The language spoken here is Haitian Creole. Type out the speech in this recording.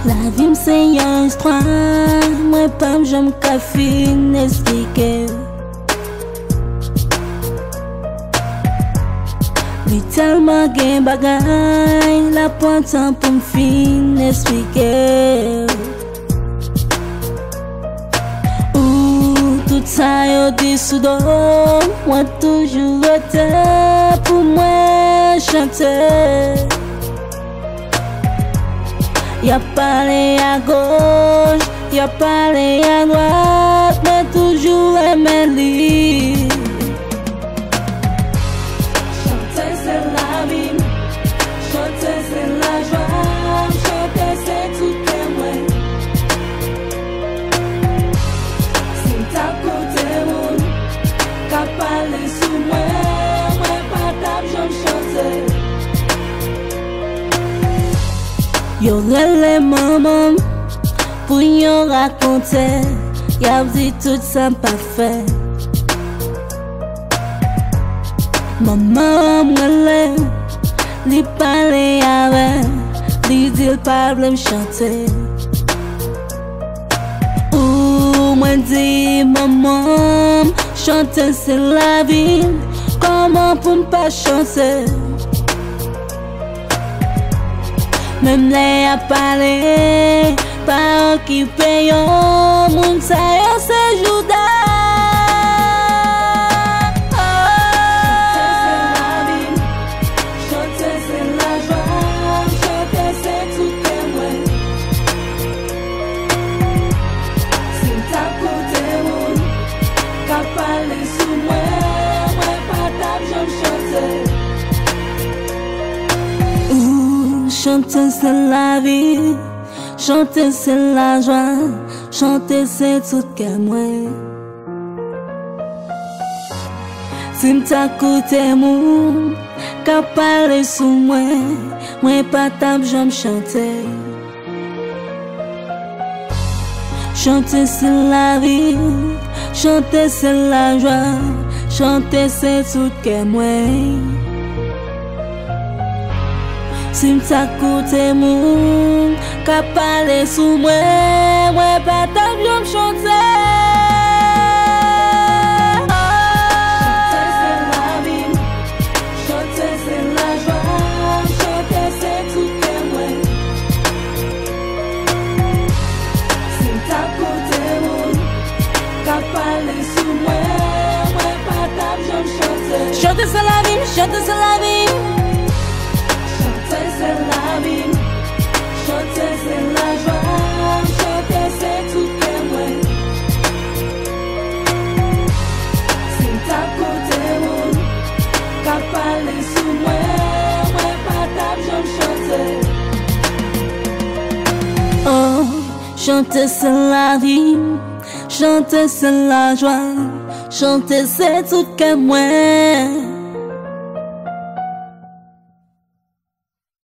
Lavim c'est une histoire, moi pas j'aime qu'à fin expliquer. Li tellement gen bagay, la prend temps pour m'fin expliquer. Tout ça yo dit sous dos, moi toujours été pour moi chanter. Y'a parlé à gauche, y'a parlé à droite, mais toujours aimé lui. Chanter c'est la vie, chanter c'est la joie, chanter c'est tout est moi. Si t'as côté moun, qu'a parlé sous moi, moi pas table j'aime chanter. Yo rele maman pour yon raconter, y'a dit tout ça pas fait. Maman m'rele, li parle avec, li dit pas me chanter. Ou moi dit maman, chanter c'est la vie, comment pour m'pas chanter? Même les à parler, pas occupé yon, moun sa yo se jouda. Chanter c'est la vie, chanter c'est la joie, chanter c'est tout est moi. Si t'as côté moun, qu'a parlé sous moi, moi pas table j'aime chanter. Chanter c'est la vie, chanter c'est la joie, chanter c'est tout que moi. Si m'ta côté moun, qu'a parlé sous moi, moi pas table j'aime chanter. Chanter c'est la vie, chanter c'est la joie, chanter c'est tout que moi. Si m'ta côté moun, qu'a parlé sous moi, moi pas table j'aime chanter. Chanter c'est la vie, chanter c'est la joie, chanter c'est tout que moi. Si m'ta côté moun, qu'a parlé sous moi, moi pas table j'aime chanter. Chanter c'est la vie, chanter c'est la vie. Chanter c'est la vie, chanter c'est la joie, chanter c'est tout que moi. Si t'as côté moun, qu'a parlé sous moi, moi pas table j'aime chanter. Oh, chanter c'est la vie, chanter c'est la joie, chanter c'est tout que moi.